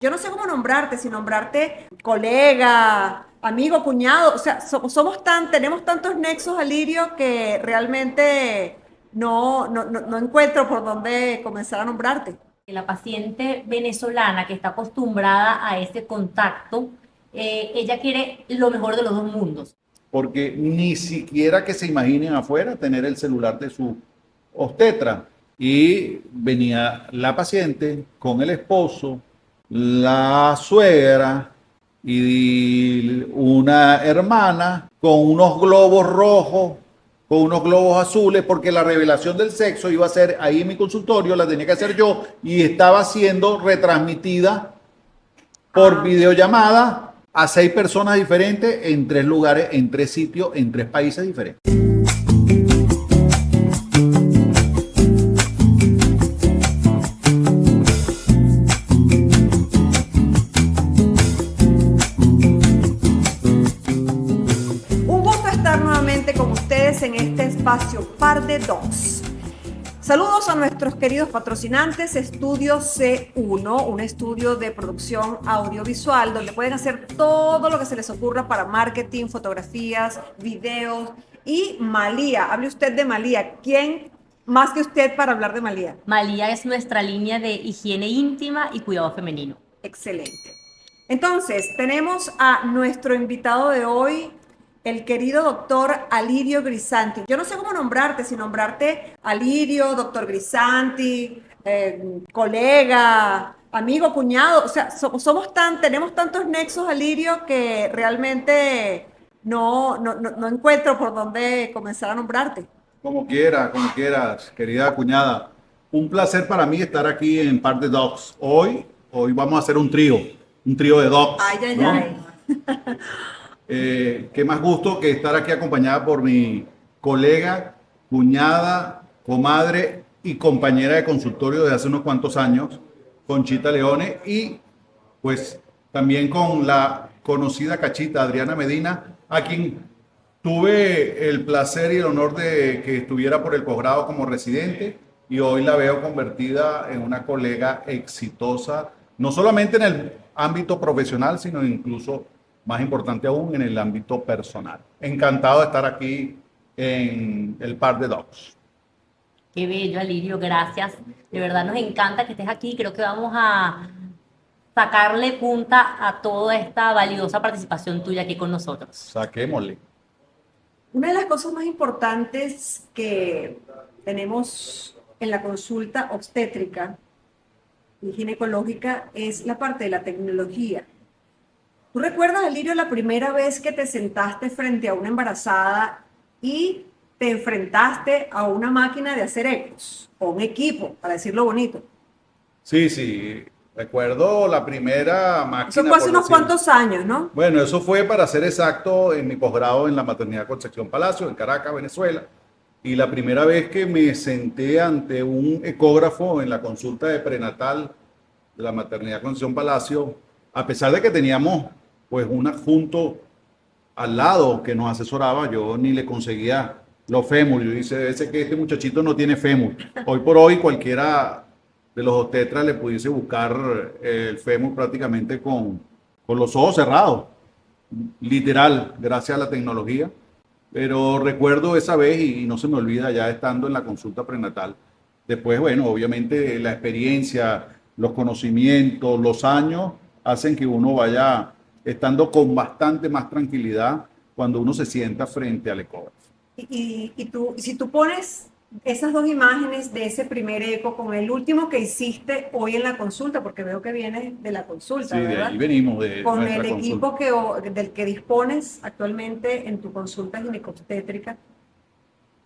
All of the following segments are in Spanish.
Yo no sé cómo nombrarte, si nombrarte colega, amigo, cuñado, o sea, tenemos tantos nexos, Alirio, que realmente no encuentro por dónde comenzar a nombrarte. La paciente venezolana que está acostumbrada a ese contacto, ella quiere lo mejor de los dos mundos. Porque ni siquiera que se imaginen afuera tener el celular de su obstetra. Y venía la paciente con el esposo, la suegra y una hermana con unos globos rojos, con unos globos azules, porque la revelación del sexo iba a ser ahí en mi consultorio, la tenía que hacer yo y estaba siendo retransmitida por videollamada a 6 personas diferentes en 3 lugares, en 3 sitios, en 3 países diferentes. Un gusto estar nuevamente con ustedes en este espacio Par de Dos. Saludos a nuestros queridos patrocinantes, Estudio C1, un estudio de producción audiovisual donde pueden hacer todo lo que se les ocurra para marketing, fotografías, videos. Y Malía, hable usted de Malía. ¿Quién más que usted para hablar de Malía? Malía es nuestra línea de higiene íntima y cuidado femenino. Excelente. Entonces, tenemos a nuestro invitado de hoy, el querido doctor Alirio Grisanti. Yo no sé cómo nombrarte, si nombrarte Alirio, doctor Grisanti, colega, amigo, cuñado. O sea, tenemos tantos nexos, Alirio, que realmente no encuentro por dónde comenzar a nombrarte. Como quieras, querida cuñada. Un placer para mí estar aquí en Par de Docs. Hoy vamos a hacer un trío de docs. Ay, ay, ¿no? ay. Qué más gusto que estar aquí acompañada por mi colega, cuñada, comadre y compañera de consultorio de hace unos cuantos años, Conchita Leone, y pues también con la conocida cachita Adriana Medina, a quien tuve el placer y el honor de que estuviera por el posgrado como residente y hoy la veo convertida en una colega exitosa, no solamente en el ámbito profesional, sino incluso más importante aún en el ámbito personal. Encantado de estar aquí en el Par de Docs. Qué bello, Alirio, gracias. De verdad nos encanta que estés aquí. Creo que vamos a sacarle punta a toda esta valiosa participación tuya aquí con nosotros. Saquémosle. Una de las cosas más importantes que tenemos en la consulta obstétrica y ginecológica es la parte de la tecnología. ¿Tú recuerdas, Alirio, la primera vez que te sentaste frente a una embarazada y te enfrentaste a una máquina de hacer ecos o un equipo, para decirlo bonito? Sí, recuerdo la primera máquina. Eso fue hace por unos decirlo. cuantos años, ¿no? Bueno, eso fue, para ser exacto, en mi posgrado en la maternidad Concepción Palacio, en Caracas, Venezuela. Y la primera vez que me senté ante un ecógrafo en la consulta de prenatal de la maternidad Concepción Palacio, a pesar de que teníamos pues un adjunto al lado que nos asesoraba, yo ni le conseguía los fémur. Yo dije, debe ser que este muchachito no tiene fémur. Hoy por hoy cualquiera de los obstetras le pudiese buscar el fémur prácticamente con los ojos cerrados, literal, gracias a la tecnología. Pero recuerdo esa vez y no se me olvida ya estando en la consulta prenatal. Después, bueno, obviamente la experiencia, los conocimientos, los años hacen que uno vaya estando con bastante más tranquilidad cuando uno se sienta frente al ecógrafo. Si tú pones esas dos imágenes de ese primer eco con el último que hiciste hoy en la consulta, porque veo que vienes de la consulta, Sí, ¿verdad? de ahí venimos, de con nuestra el equipo consulta. del que dispones actualmente en tu consulta ginecobstétrica,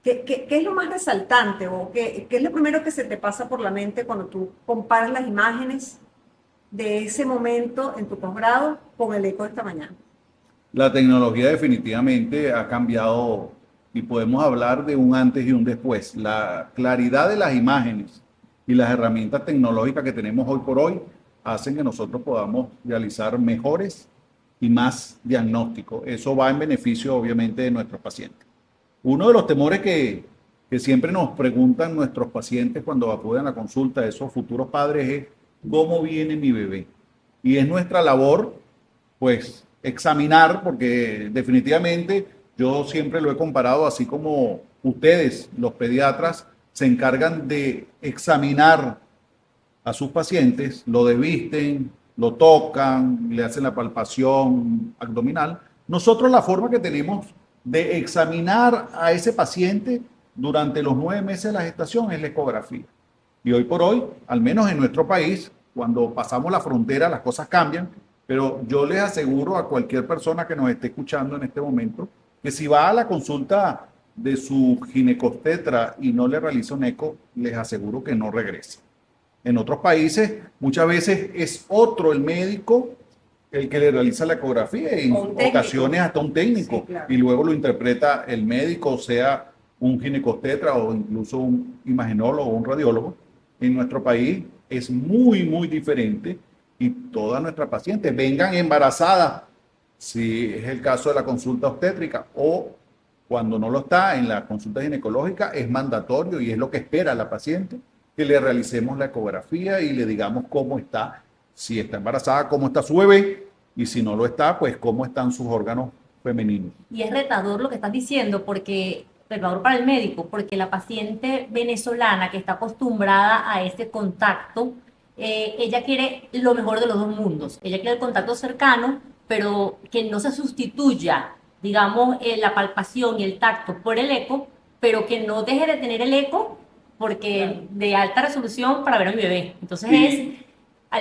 ¿qué es lo más resaltante o qué es lo primero que se te pasa por la mente cuando tú comparas las imágenes de ese momento en tu posgrado con el eco de esta mañana? La tecnología definitivamente ha cambiado y podemos hablar de un antes y un después. La claridad de las imágenes y las herramientas tecnológicas que tenemos hoy por hoy hacen que nosotros podamos realizar mejores y más diagnósticos. Eso va en beneficio, obviamente, de nuestros pacientes. Uno de los temores que siempre nos preguntan nuestros pacientes cuando acuden a la consulta, esos futuros padres, es ¿cómo viene mi bebé? y es nuestra labor, pues, examinar, porque definitivamente yo siempre lo he comparado, así como ustedes, los pediatras, se encargan de examinar a sus pacientes, lo desvisten, lo tocan, le hacen la palpación abdominal. Nosotros la forma que tenemos de examinar a ese paciente durante los 9 meses de la gestación es la ecografía. Y hoy por hoy, al menos en nuestro país, cuando pasamos la frontera las cosas cambian, pero yo les aseguro a cualquier persona que nos esté escuchando en este momento que si va a la consulta de su ginecobstetra y no le realiza un eco, les aseguro que no regrese. En otros países muchas veces es otro el médico el que le realiza la ecografía y en ocasiones hasta un técnico, sí, claro. y luego lo interpreta el médico, sea un ginecobstetra o incluso un imagenólogo o un radiólogo. En nuestro país es muy diferente y todas nuestras pacientes vengan embarazadas, si es el caso de la consulta obstétrica, o cuando no lo está en la consulta ginecológica, es mandatorio y es lo que espera la paciente, que le realicemos la ecografía y le digamos cómo está, si está embarazada, cómo está su bebé, y si no lo está, pues cómo están sus órganos femeninos. Y es retador lo que estás diciendo, porque, retador para el médico, porque la paciente venezolana que está acostumbrada a ese contacto, ella quiere lo mejor de los dos mundos. Ella quiere el contacto cercano, pero que no se sustituya, digamos, la palpación y el tacto por el eco, pero que no deje de tener el eco porque de alta resolución para ver a mi bebé. Entonces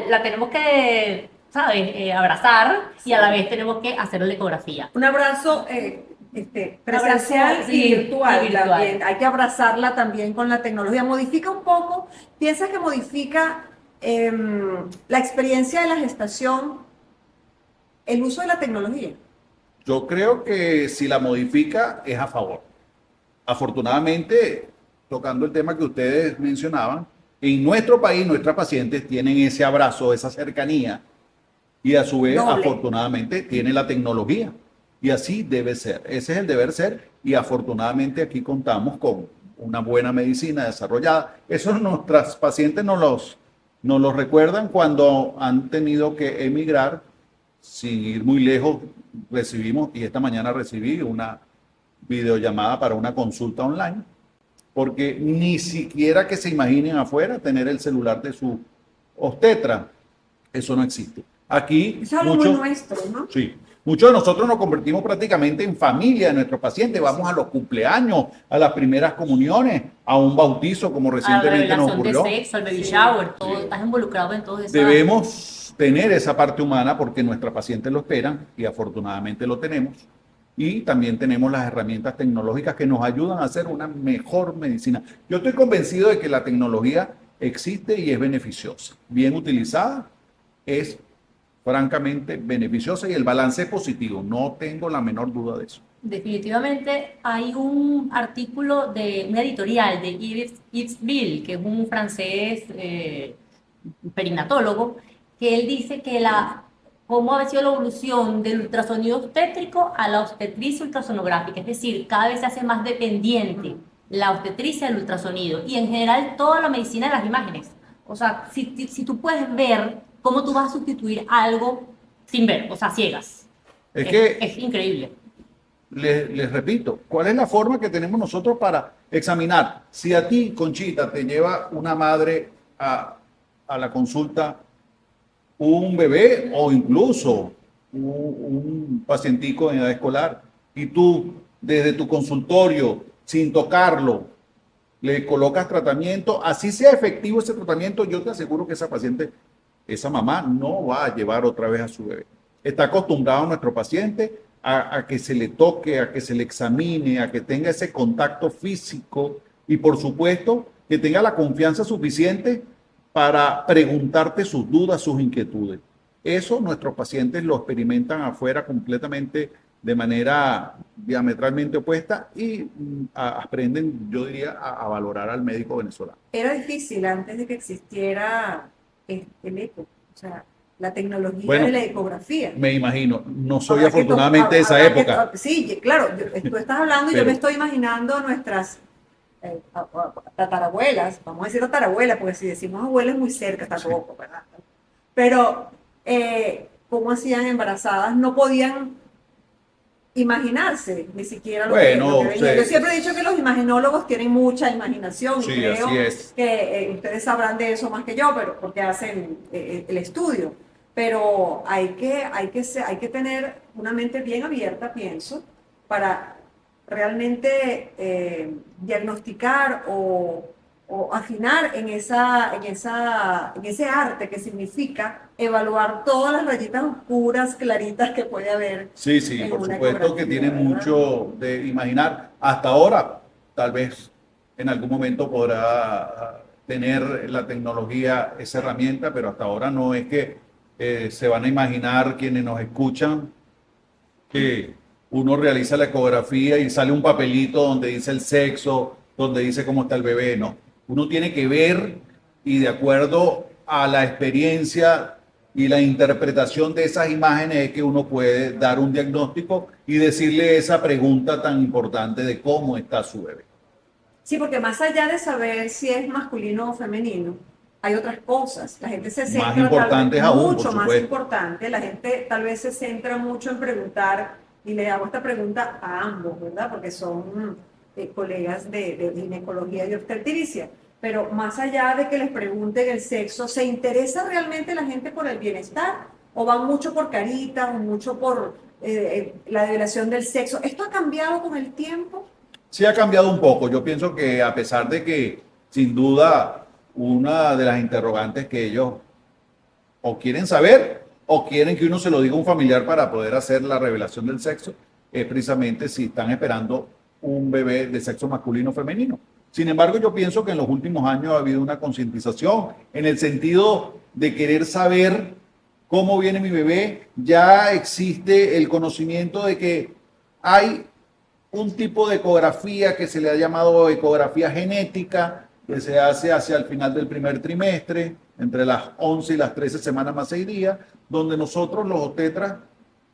la tenemos que, ¿sabes? Abrazar y a la vez tenemos que hacer la ecografía. Un abrazo presencial Abrazo, y sí, virtual, y virtual. también. Hay que abrazarla también con la tecnología. ¿Modifica un poco? ¿Piensas que modifica la experiencia de la gestación el uso de la tecnología? Yo creo que si la modifica es a favor. Afortunadamente, tocando el tema que ustedes mencionaban, en nuestro país nuestras pacientes tienen ese abrazo, esa cercanía, y a su vez, Doble. afortunadamente, tiene la tecnología. Y así debe ser. Ese es el deber ser, y afortunadamente aquí contamos con una buena medicina desarrollada. Eso nuestras pacientes nos los recuerdan cuando han tenido que emigrar. Sin ir muy lejos, recibimos, y esta mañana recibí una videollamada para una consulta online, porque ni siquiera que se imaginen afuera tener el celular de su obstetra. Eso no existe. Aquí Es algo muy nuestro, ¿no? Sí, muchos de nosotros nos convertimos prácticamente en familia de nuestros pacientes. Vamos a los cumpleaños, a las primeras comuniones, a un bautizo como A la recientemente nos revelación ocurrió. de sexo, al baby shower, todo, estás involucrado en todo eso. Debemos tener esa parte humana porque nuestras pacientes lo esperan y afortunadamente lo tenemos. Y también tenemos las herramientas tecnológicas que nos ayudan a hacer una mejor medicina. Yo estoy convencido de que la tecnología existe y es beneficiosa. Bien utilizada, es francamente beneficiosa y el balance es positivo. No tengo la menor duda de eso. Definitivamente hay un artículo de una editorial de Yves Bill, que es un francés perinatólogo, que él dice que cómo ha sido la evolución del ultrasonido obstétrico a la obstetricia ultrasonográfica, es decir, cada vez se hace más dependiente la obstetricia del ultrasonido y en general toda la medicina de las imágenes. O sea, si tú puedes ver, ¿cómo tú vas a sustituir algo sin ver? O sea, ciegas. Es increíble. Les repito, ¿cuál es la forma que tenemos nosotros para examinar? Si a ti, Conchita, te lleva una madre a la consulta un bebé o incluso un pacientico en edad escolar y tú desde tu consultorio, sin tocarlo, le colocas tratamiento, así sea efectivo ese tratamiento, yo te aseguro que esa paciente, esa mamá no va a llevar otra vez a su bebé. Está acostumbrado nuestro paciente a que se le toque, a que se le examine, a que tenga ese contacto físico y por supuesto que tenga la confianza suficiente para preguntarte sus dudas, sus inquietudes. Eso nuestros pacientes lo experimentan afuera completamente de manera diametralmente opuesta y aprenden, yo diría, a valorar al médico venezolano. Era difícil antes de que existiera el eco, o sea, la tecnología Bueno, de la ecografía. Me imagino, no soy Habrá que afortunadamente de esa habrá que época. sí, claro, tú estás hablando y yo Pero- me estoy imaginando nuestras tatarabuelas, vamos a decir tatarabuelas, porque si decimos abuela es muy cerca, está poco, ¿verdad? Pero cómo hacían embarazadas, no podían imaginarse ni siquiera lo que venía. Sí, Yo siempre he dicho que los imaginólogos tienen mucha imaginación y sí, creo así es. que ustedes sabrán de eso más que yo, pero porque hacen el estudio. Pero hay que tener una mente bien abierta, pienso, para realmente diagnosticar o afinar en ese arte que significa evaluar todas las rayitas oscuras, claritas que puede haber Sí, sí, en por una supuesto que ecografía, tiene ¿verdad? mucho de imaginar. Hasta ahora, tal vez en algún momento podrá tener la tecnología esa herramienta, pero hasta ahora no es que se van a imaginar quienes nos escuchan que uno realiza la ecografía y sale un papelito donde dice el sexo, donde dice cómo está el bebé. No, uno tiene que ver y de acuerdo a la experiencia y la interpretación de esas imágenes es que uno puede dar un diagnóstico y decirle esa pregunta tan importante de cómo está su bebé. Sí, porque más allá de saber si es masculino o femenino, hay otras cosas. La gente se Más centra tal vez importantes aún, por mucho más supuesto. importante. La gente tal vez se centra mucho en preguntar, y le hago esta pregunta a ambos, ¿verdad? Porque son colegas de ginecología y obstetricia. Pero más allá de que les pregunten el sexo, ¿se interesa realmente la gente por el bienestar? ¿O van mucho por caritas o mucho por la develación del sexo? ¿Esto ha cambiado con el tiempo? Sí ha cambiado un poco. Yo pienso que a pesar de que sin duda una de las interrogantes que ellos o quieren saber o quieren que uno se lo diga a un familiar para poder hacer la revelación del sexo, es precisamente si están esperando un bebé de sexo masculino o femenino. Sin embargo, yo pienso que en los últimos años ha habido una concientización en el sentido de querer saber cómo viene mi bebé. Ya existe el conocimiento de que hay un tipo de ecografía que se le ha llamado ecografía genética, que se hace hacia el final del primer trimestre, entre las 11 y las 13 semanas más 6 días, donde nosotros los obstetras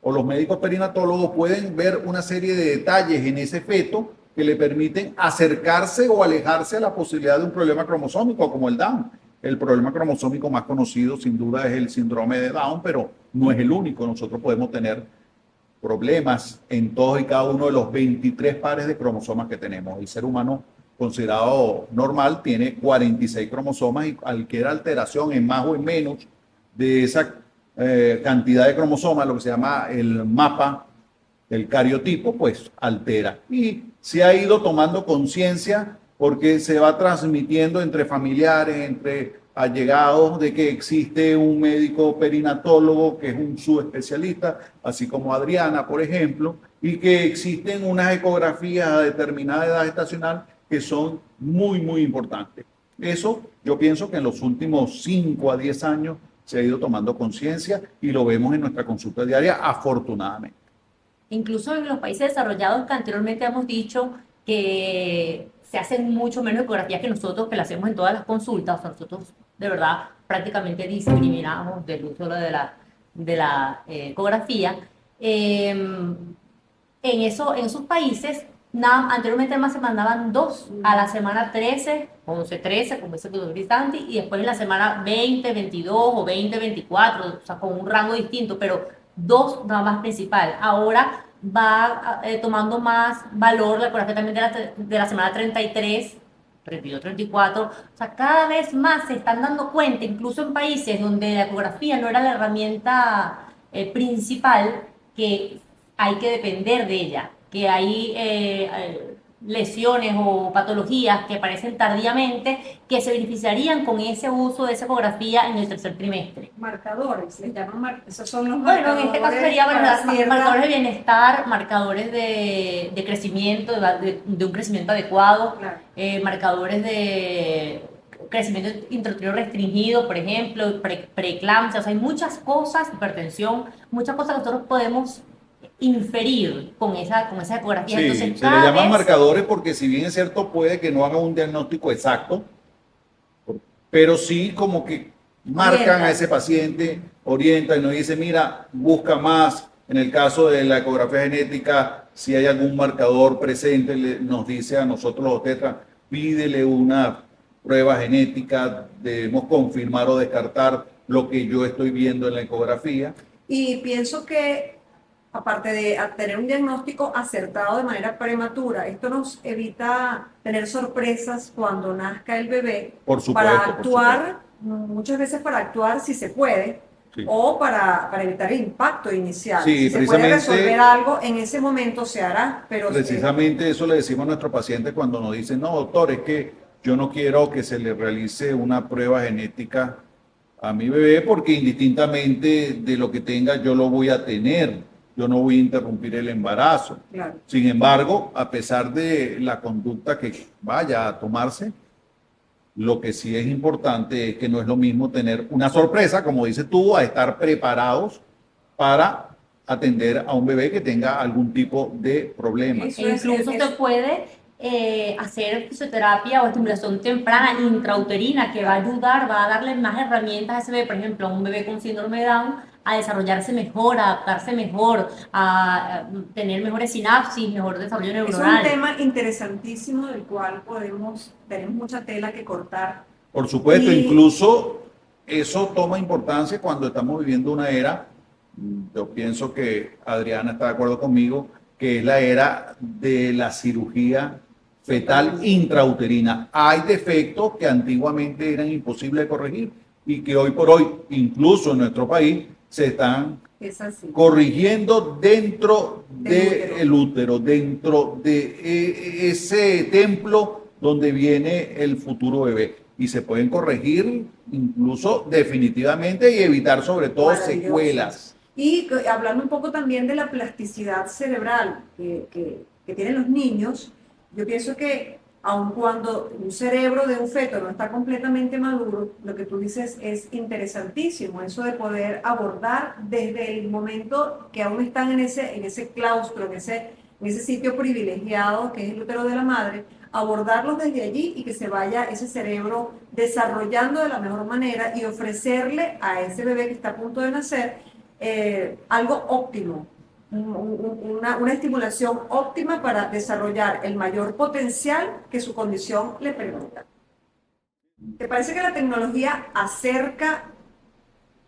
o los médicos perinatólogos pueden ver una serie de detalles en ese feto que le permiten acercarse o alejarse a la posibilidad de un problema cromosómico como el Down. El problema cromosómico más conocido sin duda es el síndrome de Down, pero no es el único. Nosotros podemos tener problemas en todos y cada uno de los 23 pares de cromosomas que tenemos. El ser humano considerado normal tiene 46 cromosomas y cualquier alteración en más o en menos de esa cantidad de cromosomas, lo que se llama el mapa, el cariotipo, pues altera. Y se ha ido tomando conciencia porque se va transmitiendo entre familiares, entre allegados, de que existe un médico perinatólogo que es un subespecialista, así como Adriana, por ejemplo, y que existen unas ecografías a determinada edad estacional que son muy, muy importantes. Eso yo pienso que en los últimos 5 a 10 años se ha ido tomando conciencia y lo vemos en nuestra consulta diaria, afortunadamente. Incluso en los países desarrollados que anteriormente hemos dicho que se hacen mucho menos ecografías que nosotros, que la hacemos en todas las consultas. O sea, nosotros de verdad prácticamente discriminamos del uso de la ecografía. En esos países, anteriormente más se mandaban 2 a la semana 13, 11, 13, como dice el Santi, y después en la semana 20, 22 o 20, 24, o sea, con un rango distinto, pero 2 nada más principal. Ahora va tomando más valor la ecografía también de la semana 33, 32, 34. O sea, cada vez más se están dando cuenta, incluso en países donde la ecografía no era la herramienta principal, que hay que depender de ella, que hay lesiones o patologías que aparecen tardíamente que se beneficiarían con ese uso de esa ecografía en el tercer trimestre. Marcadores, les llaman esos son los Bueno, marcadores. en este caso sería para marcadores de bienestar, marcadores de crecimiento, de un crecimiento adecuado, Claro. Marcadores de crecimiento intrauterino restringido, por ejemplo, preeclampsia. O sea, hay muchas cosas, hipertensión, muchas cosas que nosotros podemos inferir con esa ecografía. Sí, Entonces, se le llaman marcadores porque si bien es cierto puede que no hagan un diagnóstico exacto, pero sí como que marcan Orientan. a ese paciente, orientan y nos dice, mira, busca más. En el caso de la ecografía genética, si hay algún marcador presente, nos dice a nosotros los obstetras, pídele una prueba genética, debemos confirmar o descartar lo que yo estoy viendo en la ecografía. Y pienso que, aparte de tener un diagnóstico acertado de manera prematura, esto nos evita tener sorpresas cuando nazca el bebé. Por supuesto, para por actuar, muchas veces para actuar si se puede, Sí. o para evitar el impacto inicial. Sí, si se puede precisamente- resolver algo, en ese momento se hará, pero Precisamente eso le decimos a nuestros pacientes cuando nos dicen, no, doctor, es que yo no quiero que se le realice una prueba genética a mi bebé porque indistintamente de lo que tenga yo lo voy a tener, yo no voy a interrumpir el embarazo. claro. Sin embargo, a pesar de la conducta que vaya a tomarse, lo que sí es importante es que no es lo mismo tener una sorpresa, como dices tú, a estar preparados para atender a un bebé que tenga algún tipo de problema. Eso E es- incluso es- se puede hacer fisioterapia o estimulación temprana intrauterina que va a ayudar, va a darle más herramientas a ese bebé, por ejemplo, a un bebé con síndrome de Down, a desarrollarse mejor, a adaptarse mejor, a tener mejores sinapsis, mejor desarrollo Es un neuronal. tema interesantísimo del cual tenemos mucha tela que cortar. Por supuesto, Y- incluso eso toma importancia cuando estamos viviendo una era, yo pienso que Adriana está de acuerdo conmigo, que es la era de la cirugía fetal intrauterina. Hay defectos que antiguamente eran imposibles de corregir y que hoy por hoy, incluso en nuestro país, se están Es así. corrigiendo dentro Del del útero, dentro de ese templo donde viene el futuro bebé. Y se pueden corregir incluso definitivamente y evitar sobre todo Maravilloso. secuelas. Y hablando un poco también de la plasticidad cerebral que tienen los niños, yo pienso que aun cuando un cerebro de un feto no está completamente maduro, lo que tú dices es interesantísimo, eso de poder abordar desde el momento que aún están en ese claustro, en ese sitio privilegiado que es el útero de la madre, abordarlos desde allí y que se vaya ese cerebro desarrollando de la mejor manera y ofrecerle a ese bebé que está a punto de nacer algo óptimo, una estimulación óptima para desarrollar el mayor potencial que su condición le permita. ¿Te parece que la tecnología acerca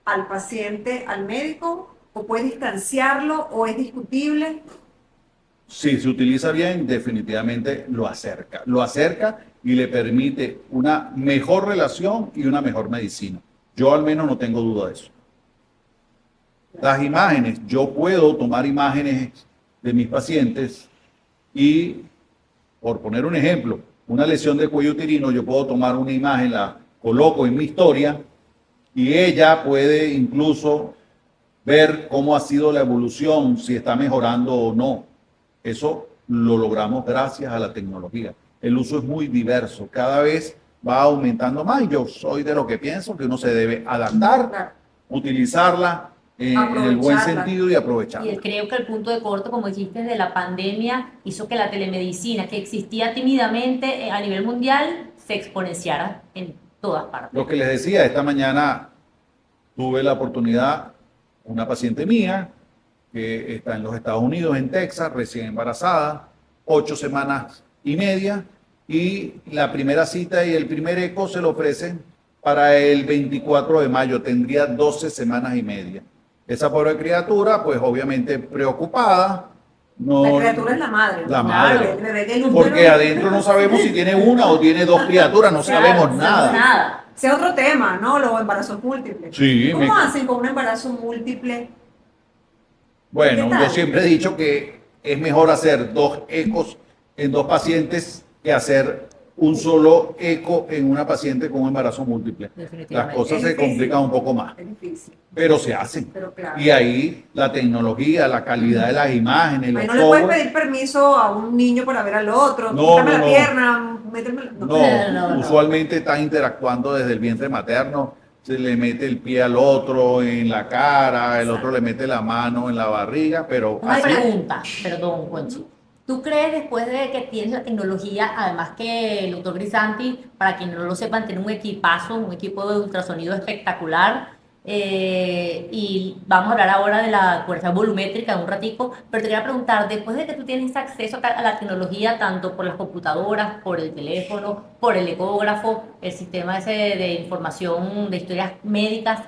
al paciente al médico o puede distanciarlo o es discutible? Si se utiliza bien, definitivamente lo acerca y le permite una mejor relación y una mejor medicina. Yo al menos no tengo duda de eso. Las imágenes, yo puedo tomar imágenes de mis pacientes y, por poner un ejemplo, una lesión de cuello uterino, yo puedo tomar una imagen, la coloco en mi historia y ella puede incluso ver cómo ha sido la evolución, si está mejorando o no. Eso lo logramos gracias a la tecnología. El uso es muy diverso, cada vez va aumentando más y yo soy de lo que pienso que uno se debe adaptar, Claro. utilizarla en el buen Aprovecharla. sentido y Y aprovecharla. creo que el punto de corte, como dijiste, de la pandemia hizo que la telemedicina, que existía tímidamente a nivel mundial, se exponenciara en todas partes. Lo que les decía, esta mañana tuve la oportunidad, una paciente mía que está en los Estados Unidos, en Texas, recién embarazada, 8 semanas y media, y la primera cita y el primer eco se lo ofrecen para el 24 de mayo, tendría 12 semanas y media. Esa pobre criatura, pues obviamente preocupada. No, La criatura es la madre. La ¿no? madre. El bebé del útero. porque adentro no sabemos si tiene una o tiene dos criaturas, no Claro, sabemos nada. Nada. Ese es otro tema, ¿no? Los embarazos múltiples. Sí, ¿Cómo hacen con un embarazo múltiple? Bueno, ¿Qué tal? yo siempre he dicho que es mejor hacer 2 ecos en 2 pacientes que hacer un solo eco en una paciente con un embarazo múltiple. Las Definitivamente. cosas Es se difícil. complican un poco más, Es difícil, pero se hacen. pero claro. Y ahí la tecnología, la calidad de las imágenes, los Ahí no le puedes software, pedir permiso a un niño para ver al otro. No, Quítame no, la no. pierna, méteme la... no, usualmente están interactuando desde el vientre materno, se le mete el pie al otro en la cara, el otro le mete la mano en la barriga, pero Una así. pregunta, perdón, Juanchi. ¿Tú crees, después de que tienes la tecnología, además que el doctor Grisanti, para quienes no lo sepan, tiene un equipazo, un equipo de ultrasonido espectacular? Y vamos a hablar ahora de la fuerza volumétrica en un ratico, pero te quería preguntar, después de que tú tienes acceso a la tecnología, tanto por las computadoras, por el teléfono, por el ecógrafo, el sistema ese de información de historias médicas,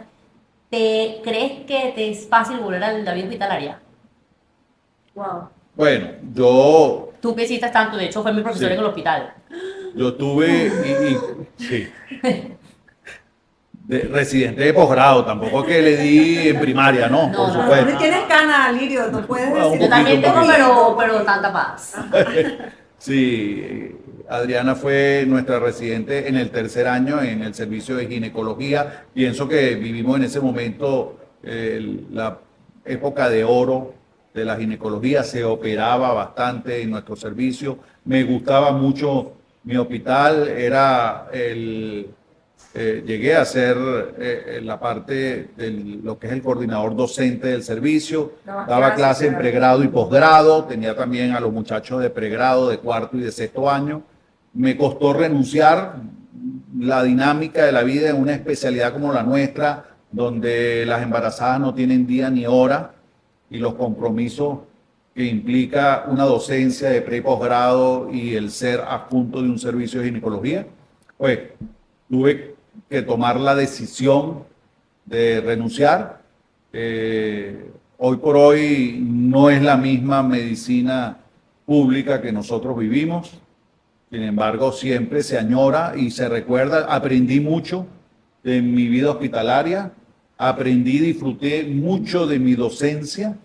¿te crees que te es fácil volver a la vida hospitalaria? Wow. Bueno, yo Tú que hiciste tanto, de hecho fue mi profesor Sí. en el hospital. Yo tuve, sí, residente de posgrado, tampoco que le di en primaria, no, No, por no, Pero supuesto. tú tienes cana, Lirio, tú puedes Bueno, un decir. Yo también poquito, un tengo, poquito. pero tanta paz. Sí, Adriana fue nuestra residente en el tercer año en el servicio de ginecología. Pienso que vivimos en ese momento la época de oro de la ginecología, se operaba bastante en nuestro servicio. Me gustaba mucho mi hospital, llegué a ser la parte de lo que es el coordinador docente del servicio, daba clase en pregrado y posgrado, tenía también a los muchachos de pregrado, de cuarto y de sexto año. Me costó renunciar la dinámica de la vida en una especialidad como la nuestra, donde las embarazadas no tienen día ni hora y los compromisos que implica una docencia de pre y posgrado y el ser adjunto de un servicio de ginecología, pues tuve que tomar la decisión de renunciar. Hoy por hoy no es la misma medicina pública que nosotros vivimos. Sin embargo, siempre se añora y se recuerda. Aprendí mucho de mi vida hospitalaria, aprendí, disfruté mucho de mi docencia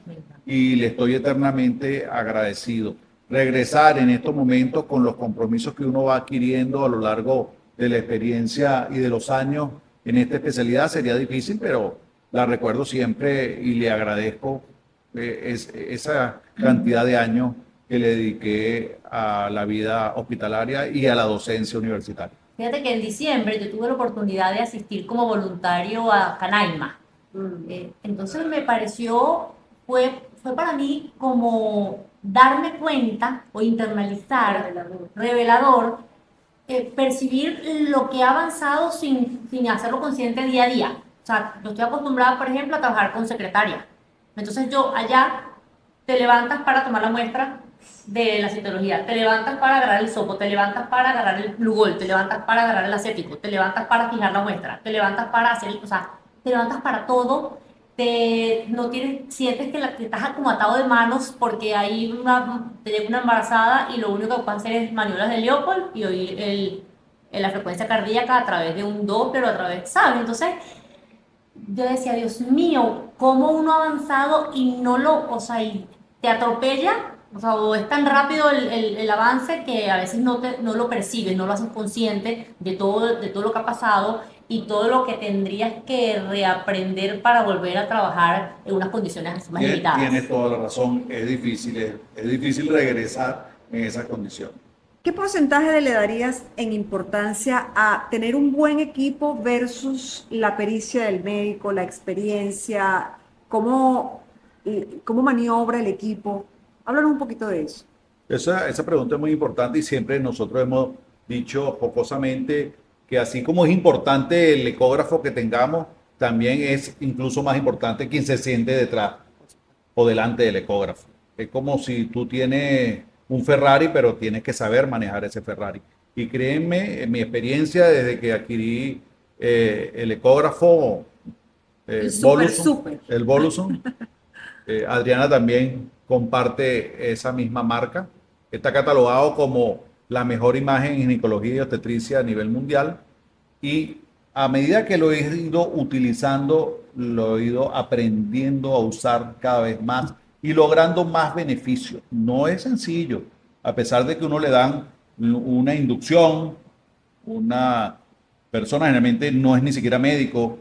y le estoy eternamente agradecido. Regresar en estos momentos con los compromisos que uno va adquiriendo a lo largo de la experiencia y de los años en esta especialidad sería difícil, pero la recuerdo siempre y le agradezco esa cantidad de años que le dediqué a la vida hospitalaria y a la docencia universitaria. Fíjate que en diciembre yo tuve la oportunidad de asistir como voluntario a Canaima. Entonces me pareció, fue para mí como darme cuenta o internalizar, revelador, percibir lo que ha avanzado sin hacerlo consciente día a día. O sea, yo estoy acostumbrada, por ejemplo, a trabajar con secretaria. Entonces yo allá te levantas para tomar la muestra de la citología, te levantas para agarrar el sopo, te levantas para agarrar el flugol, te levantas para agarrar el acético, te levantas para fijar la muestra, te levantas para hacer, o sea, te levantas para todo, no tienes, sientes que estás como atado de manos porque te llega una embarazada y lo único que puedes hacer es maniobras de Leopold y oír la frecuencia cardíaca a través de un Doppler o a través, ¿sabes? Entonces, yo decía, Dios mío, cómo uno ha avanzado y o sea, y te atropella, o sea, o es tan rápido el avance que a veces no lo percibes, no lo haces consciente de todo lo que ha pasado y todo lo que tendrías que reaprender para volver a trabajar en unas condiciones más limitadas. Tienes toda la razón, es difícil regresar en esas condiciones. ¿Qué porcentaje le darías en importancia a tener un buen equipo versus la pericia del médico, la experiencia, cómo maniobra el equipo? Háblanos un poquito de eso. Esa pregunta es muy importante y siempre nosotros hemos dicho jocosamente que así como es importante el ecógrafo que tengamos, también es incluso más importante quien se siente detrás o delante del ecógrafo. Es como si tú tienes un Ferrari, pero tienes que saber manejar ese Ferrari. Y créanme, en mi experiencia desde que adquirí el ecógrafo el Voluson, Adriana también comparte esa misma marca. Está catalogado como la mejor imagen en ginecología y obstetricia a nivel mundial. Y a medida que lo he ido utilizando, lo he ido aprendiendo a usar cada vez más y logrando más beneficios. No es sencillo, a pesar de que uno le dan una inducción, una persona generalmente no es ni siquiera médico,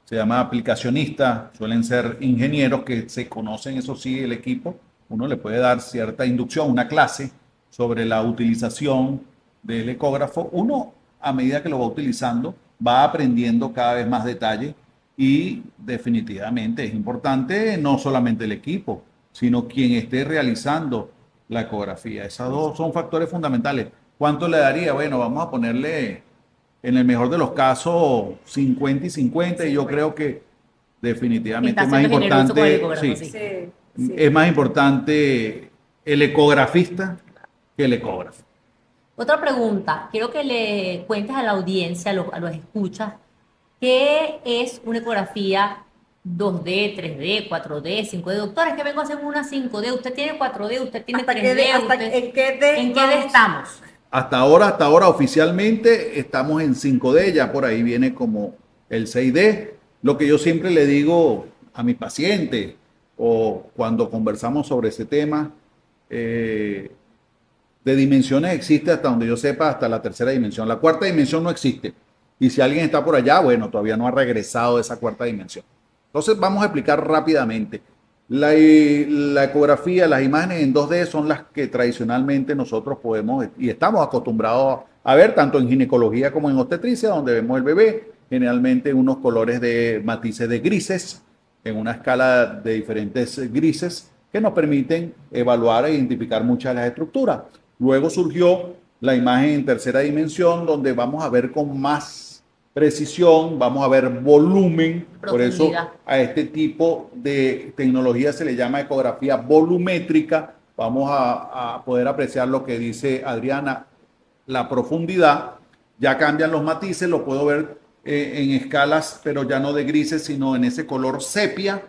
se llama aplicacionista, suelen ser ingenieros que se conocen, eso sí, el equipo. Uno le puede dar cierta inducción, una clase sobre la utilización del ecógrafo. Uno, a medida que lo va utilizando, va aprendiendo cada vez más detalle y definitivamente es importante no solamente el equipo, sino quien esté realizando la ecografía. Esos dos son factores fundamentales. ¿Cuánto le daría? Bueno, vamos a ponerle en el mejor de los casos 50 y 50 y yo creo que definitivamente es más importante, es más importante el ecografista que el ecógrafo. Otra pregunta, quiero que le cuentes a la audiencia, a los escuchas, ¿qué es una ecografía 2D, 3D, 4D, 5D. Doctor, es que vengo a hacer una 5D. Usted tiene 4D, usted tiene ¿Hasta 3D. ¿En qué D? ¿En qué D estamos? Hasta ahora oficialmente estamos en 5D, ya por ahí viene como el 6D. Lo que yo siempre le digo a mi paciente o cuando conversamos sobre ese tema, de dimensiones existe hasta donde yo sepa, hasta la tercera dimensión. La cuarta dimensión no existe. Y si alguien está por allá, bueno, todavía no ha regresado de esa cuarta dimensión. Entonces vamos a explicar rápidamente. La ecografía, las imágenes en 2D son las que tradicionalmente nosotros podemos y estamos acostumbrados a ver tanto en ginecología como en obstetricia, donde vemos el bebé, generalmente unos colores de matices de grises, en una escala de diferentes grises que nos permiten evaluar e identificar muchas de las estructuras. Luego surgió la imagen en tercera dimensión, donde vamos a ver con más precisión, vamos a ver volumen, por eso a este tipo de tecnología se le llama ecografía volumétrica. Vamos a poder apreciar lo que dice Adriana, la profundidad, ya cambian los matices, lo puedo ver en escalas, pero ya no de grises, sino en ese color sepia,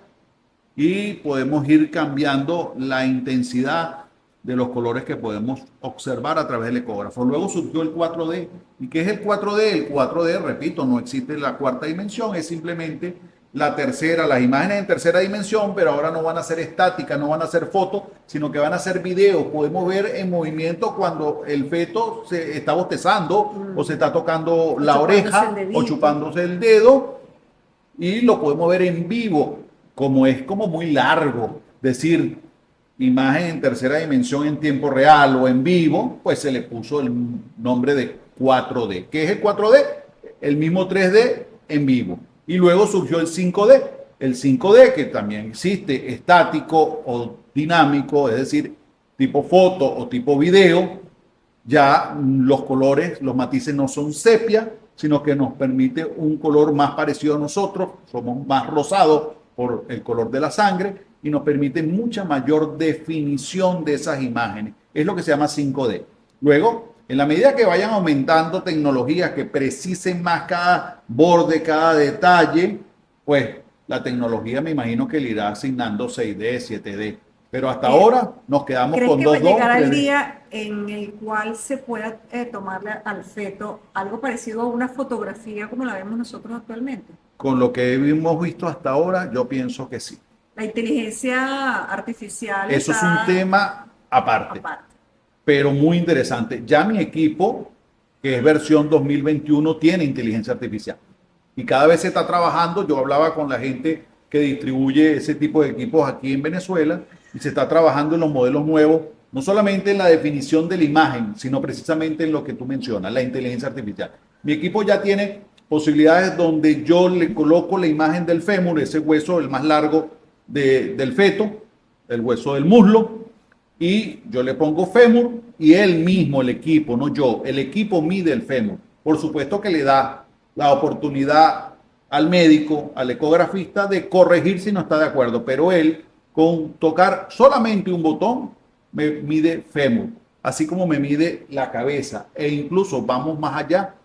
y podemos ir cambiando la intensidad de los colores que podemos observar a través del ecógrafo. Luego surgió el 4D. ¿Y qué es el 4D? El 4D, repito, no existe la cuarta dimensión, es simplemente la tercera, las imágenes en tercera dimensión, pero ahora no van a ser estáticas, no van a ser fotos, sino que van a ser videos. Podemos ver en movimiento cuando el feto se está bostezando o se está tocando la oreja o chupándose el dedo, y lo podemos ver en vivo, como es como muy largo decir imagen en tercera dimensión en tiempo real o en vivo, pues se le puso el nombre de 4D. ¿Qué es el 4D? El mismo 3D en vivo. Y luego surgió el 5D. El 5D, que también existe, estático o dinámico, es decir, tipo foto o tipo video. Ya los colores, los matices no son sepia, sino que nos permite un color más parecido a nosotros. Somos más rosados por el color de la sangre y nos permite mucha mayor definición de esas imágenes. Es lo que se llama 5D. Luego, en la medida que vayan aumentando tecnologías que precisen más cada borde, cada detalle, pues la tecnología me imagino que le irá asignando 6D, 7D. Pero hasta ahora nos quedamos con 2D. ¿Crees que va a llegar el día en el cual se pueda tomarle al feto algo parecido a una fotografía como la vemos nosotros actualmente? Con lo que hemos visto hasta ahora, yo pienso que sí. La inteligencia artificial. Eso es un tema aparte, pero muy interesante. Ya mi equipo, que es versión 2021, tiene inteligencia artificial. Y cada vez se está trabajando. Yo hablaba con la gente que distribuye ese tipo de equipos aquí en Venezuela y se está trabajando en los modelos nuevos, no solamente en la definición de la imagen, sino precisamente en lo que tú mencionas, la inteligencia artificial. Mi equipo ya tiene posibilidades donde yo le coloco la imagen del fémur, ese hueso, el más largo del feto, el hueso del muslo, y yo le pongo fémur y él mismo, el equipo, no yo, el equipo mide el fémur. Por supuesto que le da la oportunidad al médico, al ecografista, de corregir si no está de acuerdo, pero él, con tocar solamente un botón, me mide fémur, así como me mide la cabeza, e incluso vamos más allá.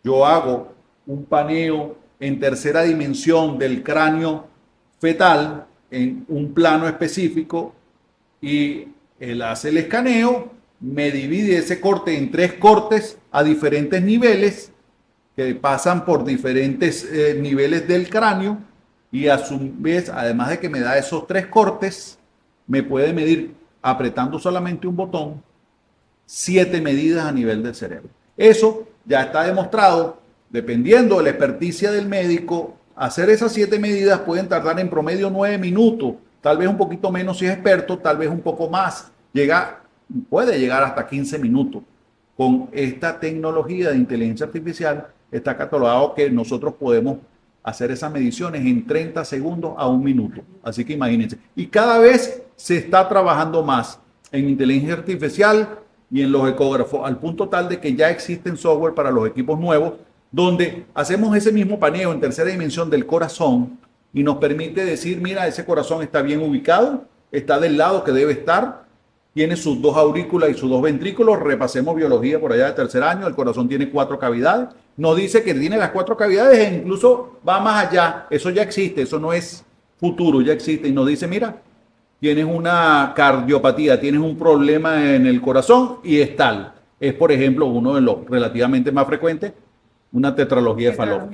Yo hago un paneo en tercera dimensión del cráneo fetal en un plano específico y él hace el escaneo, me divide ese corte en 3 cortes a diferentes niveles que pasan por diferentes niveles del cráneo, y a su vez, además de que me da esos 3 cortes, me puede medir, apretando solamente un botón, 7 medidas a nivel del cerebro. Eso ya está demostrado. Dependiendo de la experticia del médico, hacer esas 7 medidas pueden tardar en promedio 9 minutos, tal vez un poquito menos si es experto, tal vez un poco más. Puede llegar hasta 15 minutos. Con esta tecnología de inteligencia artificial está catalogado que nosotros podemos hacer esas mediciones en 30 segundos a 1 minuto. Así que imagínense. Y cada vez se está trabajando más en inteligencia artificial y en los ecógrafos, al punto tal de que ya existen software para los equipos nuevos, donde hacemos ese mismo paneo en tercera dimensión del corazón y nos permite decir, mira, ese corazón está bien ubicado, está del lado que debe estar, tiene sus 2 aurículas y sus 2 ventrículos. Repasemos biología por allá de tercer año, el corazón tiene 4 cavidades, nos dice que tiene las 4 cavidades e incluso va más allá. Eso ya existe, eso no es futuro, ya existe y nos dice, mira, tienes una cardiopatía, tienes un problema en el corazón y es tal. Es, por ejemplo, uno de los relativamente más frecuentes, una tetralogía de Fallot.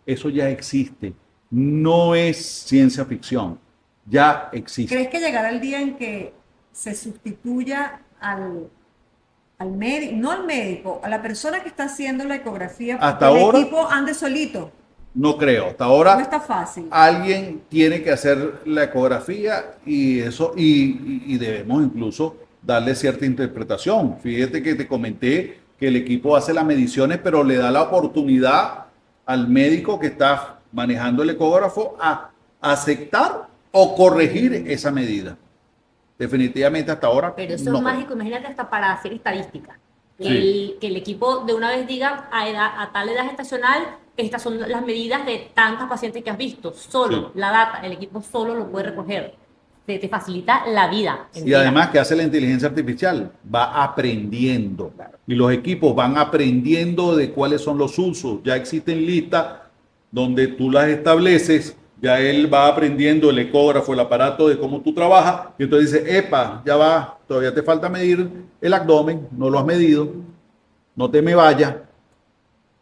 Eso ya existe. No es ciencia ficción. Ya existe. ¿Crees que llegará el día en que se sustituya al médico, no al médico, a la persona que está haciendo la ecografía, Hasta porque ahora, el equipo ande solito? no creo. Hasta ahora No está fácil. alguien tiene que hacer la ecografía y eso, y debemos incluso darle cierta interpretación. Fíjate que te comenté que el equipo hace las mediciones, pero le da la oportunidad al médico que está manejando el ecógrafo a aceptar o corregir esa medida. Definitivamente hasta ahora. Pero eso no es creo. mágico, imagínate hasta para hacer estadística. Sí. Que el equipo de una vez diga a tal edad estacional, estas son las medidas de tantos pacientes que has visto. Solo Sí. la data, el equipo solo lo puede recoger. Te facilita la vida. Y además que hace la inteligencia artificial, va aprendiendo. Y los equipos van aprendiendo de cuáles son los usos. Ya existen listas donde tú las estableces, ya él va aprendiendo el ecógrafo, el aparato de cómo tú trabajas, y entonces dice, epa, ya va, todavía te falta medir el abdomen, no lo has medido, no te me vayas.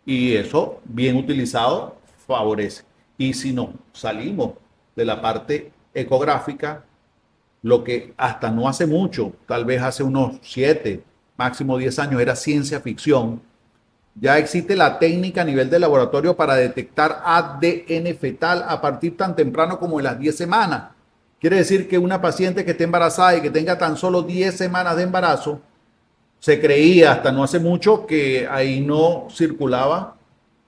Y eso, bien utilizado, favorece. Y si no, salimos de la parte ecográfica, lo que hasta no hace mucho, tal vez hace unos 7, máximo 10 años, era ciencia ficción. Ya existe la técnica a nivel de laboratorio para detectar ADN fetal a partir tan temprano como de las 10 semanas. Quiere decir que una paciente que esté embarazada y que tenga tan solo 10 semanas de embarazo, se creía hasta no hace mucho que ahí no circulaba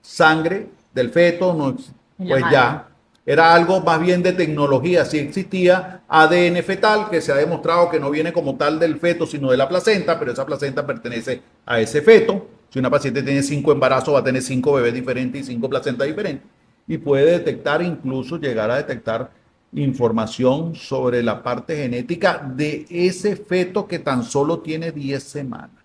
sangre del feto, no, pues ya era algo más bien de tecnología. Sí existía ADN fetal que se ha demostrado que no viene como tal del feto, sino de la placenta, pero esa placenta pertenece a ese feto. Si una paciente tiene 5 embarazos, va a tener 5 bebés diferentes y 5 placentas diferentes. Y puede detectar, incluso llegar a detectar información sobre la parte genética de ese feto que tan solo tiene 10 semanas.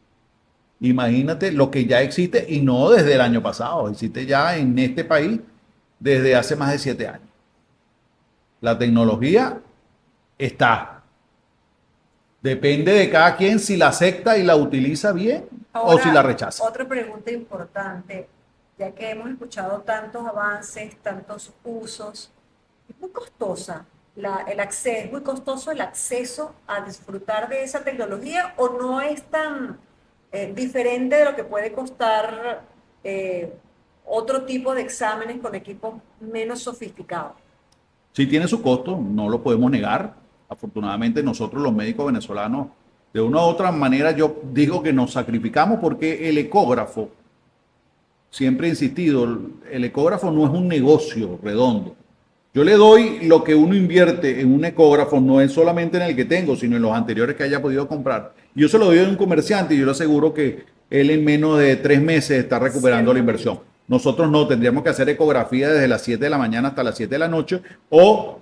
Imagínate lo que ya existe, y no desde el año pasado, existe ya en este país desde hace más de 7 años. La tecnología está. Depende de cada quien si la acepta y la utiliza bien. Ahora, o si la rechaza. Otra pregunta importante, ya que hemos escuchado tantos avances, tantos usos, ¿es muy costosa es muy costoso el acceso a disfrutar de esa tecnología o no es tan diferente de lo que puede costar otro tipo de exámenes con equipos menos sofisticados? Sí tiene su costo, no lo podemos negar. Afortunadamente nosotros los médicos venezolanos, de una u otra manera, yo digo que nos sacrificamos porque el ecógrafo, siempre he insistido, el ecógrafo no es un negocio redondo. Yo le doy lo que uno invierte en un ecógrafo, no es solamente en el que tengo, sino en los anteriores que haya podido comprar. Yo se lo doy a un comerciante y yo le aseguro que él en menos de 3 meses está recuperando la inversión. Nosotros no, tendríamos que hacer ecografía desde las 7 de la mañana hasta las 7 de la noche o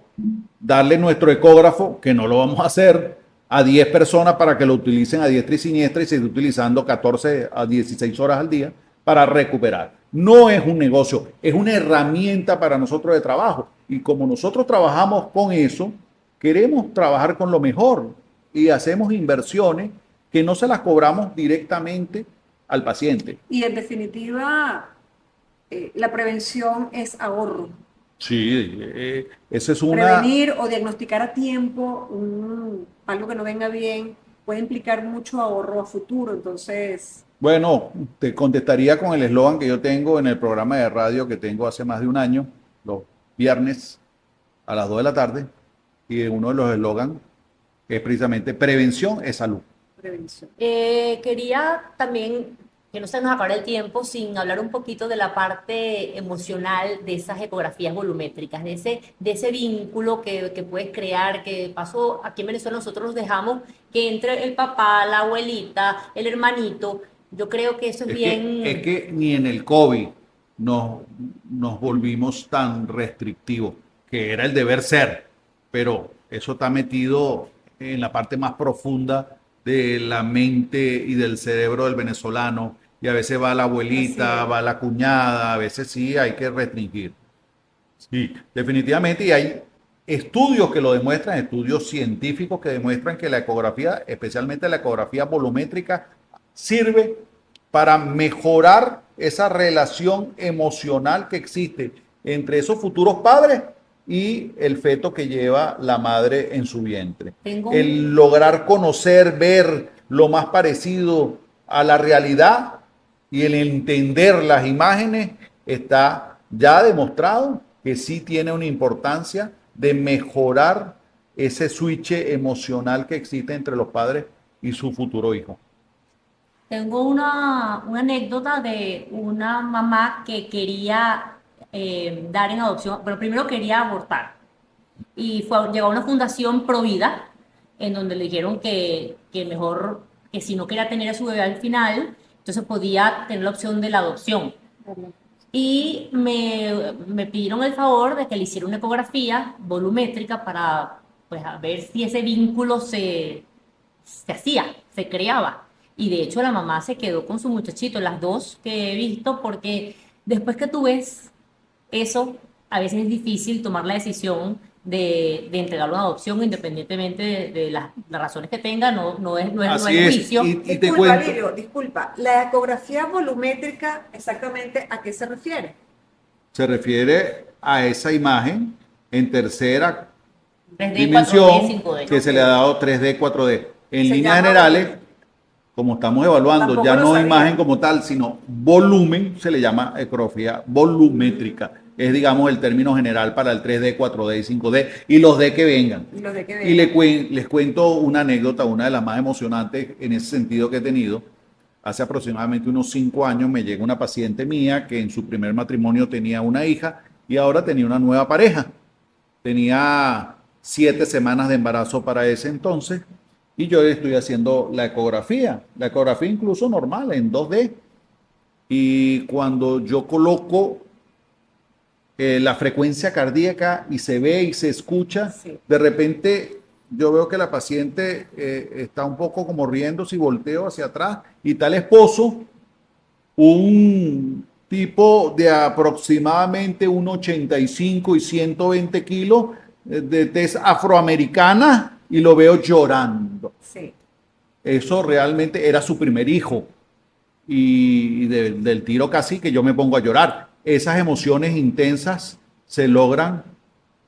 darle nuestro ecógrafo, que no lo vamos a hacer, a 10 personas para que lo utilicen a diestra y siniestra y se esté utilizando 14 a 16 horas al día para recuperar. No es un negocio, es una herramienta para nosotros de trabajo. Y como nosotros trabajamos con eso, queremos trabajar con lo mejor y hacemos inversiones que no se las cobramos directamente al paciente. Y en definitiva, la prevención es ahorro. Sí, eso es una... Prevenir o diagnosticar a tiempo algo que no venga bien puede implicar mucho ahorro a futuro, entonces... Bueno, te contestaría con el eslogan que yo tengo en el programa de radio que tengo hace más de un año, los viernes a las 2 de la tarde, y uno de los eslogans es precisamente prevención es salud. Prevención. Quería también, que no se nos acabe el tiempo, sin hablar un poquito de la parte emocional de esas ecografías volumétricas, de ese vínculo que puedes crear, que pasó aquí en Venezuela, nosotros los dejamos que entre el papá, la abuelita, el hermanito. Yo creo que eso es bien... Es que ni en el COVID nos volvimos tan restrictivos, que era el deber ser, pero eso está metido en la parte más profunda de la mente y del cerebro del venezolano, y a veces va la abuelita, va la cuñada, a veces sí hay que restringir. Sí, definitivamente, y hay estudios que lo demuestran, estudios científicos que demuestran que la ecografía, especialmente la ecografía volumétrica, sirve para mejorar esa relación emocional que existe entre esos futuros padres y el feto que lleva la madre en su vientre. El lograr conocer, ver lo más parecido a la realidad y el entender las imágenes está ya demostrado que sí tiene una importancia de mejorar ese switch emocional que existe entre los padres y su futuro hijo. Tengo una anécdota de una mamá que quería dar en adopción, pero primero quería abortar. Y llegó a una fundación Provida, en donde le dijeron que mejor, que si no quería tener a su bebé al final, entonces podía tener la opción de la adopción. Y me pidieron el favor de que le hiciera una ecografía volumétrica para pues, a ver si ese vínculo se hacía, se creaba. Y de hecho la mamá se quedó con su muchachito, las dos que he visto, porque después que tú ves eso, a veces es difícil tomar la decisión de entregarlo a una adopción, independientemente de las razones que tenga, no es juicio. Y te Disculpa, cuento, Lirio, disculpa. ¿La ecografía volumétrica exactamente a qué se refiere? se refiere a esa imagen en tercera 3D, dimensión 4D, 5D. que se le ha dado 3D, 4D. En Se líneas llama generales, como estamos evaluando, Tampoco ya lo no sabía. imagen como tal, sino volumen, se le llama ecografía volumétrica. Es, digamos, el término general para el 3D, 4D y 5D y los D que vengan. Y los de qué Y ven. les cuento una anécdota, una de las más emocionantes en ese sentido que he tenido. Hace aproximadamente unos 5 años me llegó una paciente mía que en su primer matrimonio tenía una hija y ahora tenía una nueva pareja. Tenía 7 semanas de embarazo para ese entonces y yo estoy haciendo la ecografía incluso normal, en 2D. Y cuando yo coloco la frecuencia cardíaca y se ve y se escucha, Sí. de repente yo veo que la paciente está un poco como riéndose y volteo hacia atrás y está el esposo, un tipo de aproximadamente 1,85 y 120 kilos, de tez afroamericana, y lo veo llorando. Sí. Eso realmente era su primer hijo y del tiro casi que yo me pongo a llorar. Esas emociones intensas se logran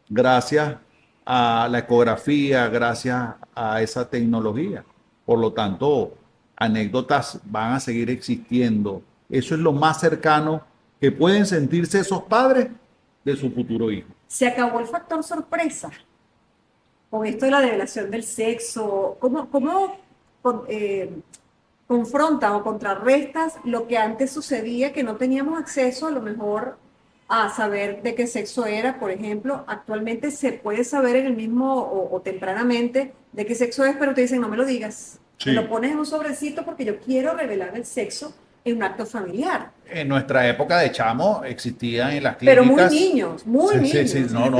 gracias a la ecografía, gracias a esa tecnología. Por lo tanto, anécdotas van a seguir existiendo. Eso es lo más cercano que pueden sentirse esos padres de su futuro hijo. Se acabó el factor sorpresa con esto de la revelación del sexo. ¿Cómo confrontas o contrarrestas lo que antes sucedía, que no teníamos acceso a lo mejor a saber de qué sexo era? Por ejemplo, actualmente se puede saber en el mismo o tempranamente de qué sexo es, pero te dicen no me lo digas. Sí. Me lo pones en un sobrecito porque yo quiero revelar el sexo en un acto familiar. En nuestra época de chamo existían en las clínicas. Pero muy niños, muy niños. Sí, no,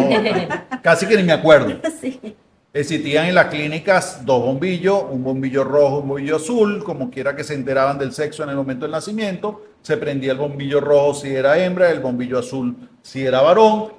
casi que ni me acuerdo. Sí. Existían en las clínicas 2 bombillos, un bombillo rojo, un bombillo azul, como quiera que se enteraban del sexo en el momento del nacimiento. Se prendía el bombillo rojo si era hembra, el bombillo azul si era varón.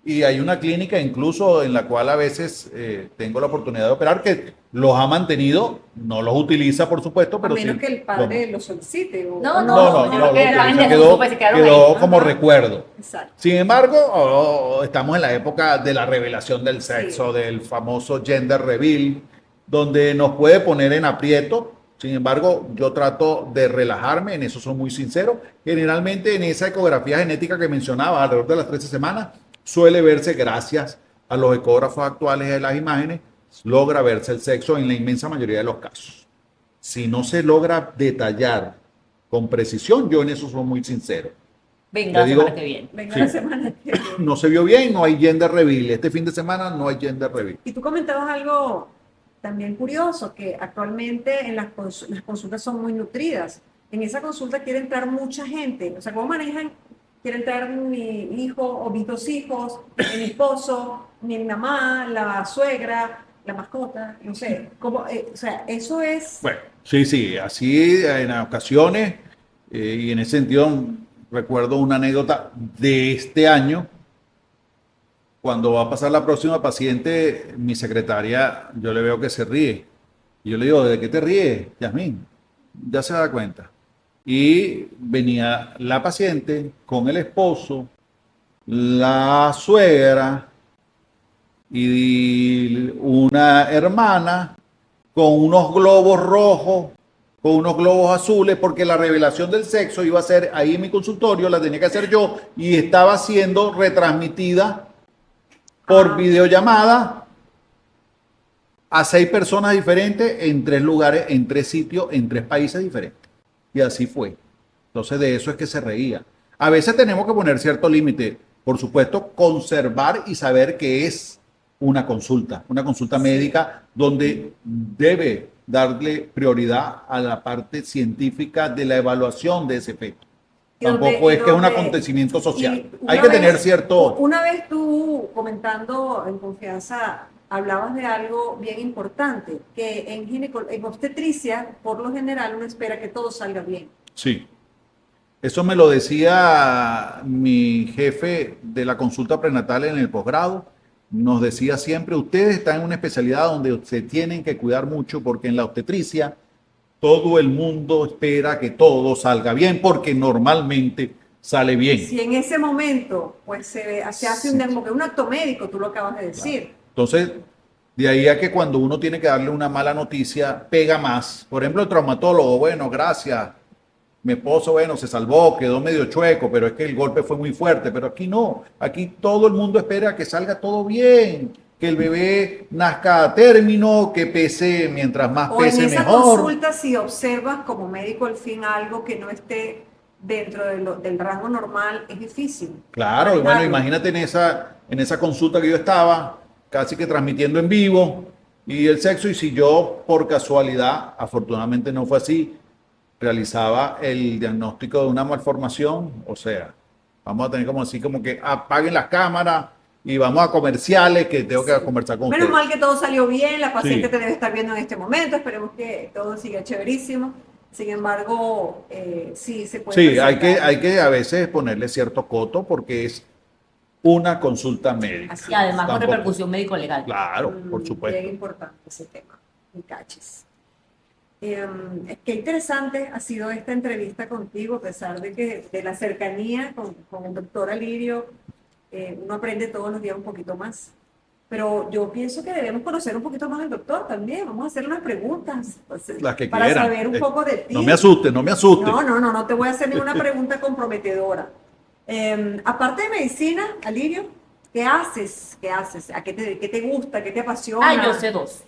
Y hay una clínica incluso en la cual a veces tengo la oportunidad de operar que los ha mantenido, no los utiliza por supuesto, pero A menos sí, que el padre lo solicite. No, yo creo que estaban en desuso, pues, se quedaron quedó ahí. como Ajá. recuerdo. Exacto. Sin embargo, estamos en la época de la revelación del sexo, Sí. del famoso gender reveal, donde nos puede poner en aprieto. Sin embargo, yo trato de relajarme, en eso soy muy sincero. Generalmente en esa ecografía genética que mencionaba, alrededor de las 13 semanas, suele verse, gracias a los ecógrafos actuales de las imágenes, logra verse el sexo en la inmensa mayoría de los casos. Si no se logra detallar con precisión, yo en eso soy muy sincero. Venga, la Le digo- semana que viene. Venga Sí. la semana que viene. No se vio bien, no hay gender reveal. Este fin de semana no hay gender reveal. Y tú comentabas algo también curioso, que actualmente en las consultas son muy nutridas. En esa consulta quiere entrar mucha gente. O sea, ¿cómo manejan? Quiere entrar mi hijo o mis 2 hijos, mi esposo, mi mamá, la suegra, la mascota, no sé. ¿Cómo, o sea, eso es... Bueno, sí, así en ocasiones, y en ese sentido recuerdo una anécdota de este año. cuando va a pasar la próxima paciente, mi secretaria, yo le veo que se ríe. Y yo le digo, ¿de qué te ríes, Yasmín? Ya se da cuenta. Y venía la paciente con el esposo, la suegra y una hermana con unos globos rojos, con unos globos azules, porque la revelación del sexo iba a ser ahí en mi consultorio, la tenía que hacer yo, y estaba siendo retransmitida por videollamada a 6 personas diferentes en 3 lugares, en 3 sitios, en 3 países diferentes. Y así fue. Entonces de eso es que se reía. A veces tenemos que poner cierto límite. Por supuesto, conservar y saber que es una consulta médica donde debe darle prioridad a la parte científica de la evaluación de ese efecto. Tampoco es que es un acontecimiento social. Hay que tener cierto... Una vez tú, comentando en confianza, hablabas de algo bien importante, que en obstetricia, por lo general, uno espera que todo salga bien. Sí. Eso me lo decía mi jefe de la consulta prenatal en el posgrado. Nos decía siempre, ustedes están en una especialidad donde se tienen que cuidar mucho porque en la obstetricia todo el mundo espera que todo salga bien porque normalmente sale bien. Si en ese momento pues se hace un acto médico, tú lo acabas de decir. Claro. Entonces, de ahí a que cuando uno tiene que darle una mala noticia, pega más. Por ejemplo, el traumatólogo, bueno, gracias. Mi esposo, bueno, se salvó, quedó medio chueco, pero es que el golpe fue muy fuerte. Pero aquí no, aquí todo el mundo espera que salga todo bien, que el bebé nazca a término, que pese, mientras más pese, en esa mejor. consulta, si observas como médico al fin algo que no esté dentro del rango normal, es difícil. Claro, y bueno, imagínate en esa consulta que yo estaba, casi que transmitiendo en vivo, y el sexo, y si yo por casualidad, afortunadamente no fue así, realizaba el diagnóstico de una malformación, o sea, vamos a tener como así, como que apaguen las cámaras y vamos a comerciales, que tengo que conversar con ustedes. Menos mal que todo salió bien, la paciente te debe estar viendo en este momento, esperemos que todo siga chéverísimo. Sin embargo, sí se puede. Sí, hay que a veces ponerle cierto coto porque es una consulta médica. Así, además con repercusión médico-legal. Claro, por supuesto. Bien importante ese tema, mi cachis. Qué interesante ha sido esta entrevista contigo, a pesar de que de la cercanía con el doctor Alirio, uno aprende todos los días un poquito más. Pero yo pienso que debemos conocer un poquito más al doctor también. Vamos a hacer unas preguntas las que para quieran. saber un poco de ti. No me asuste, no me asuste. No te voy a hacer ninguna pregunta comprometedora. Aparte de medicina, Alirio, ¿qué haces? ¿Qué te gusta? ¿Qué te apasiona? Yo sé 2.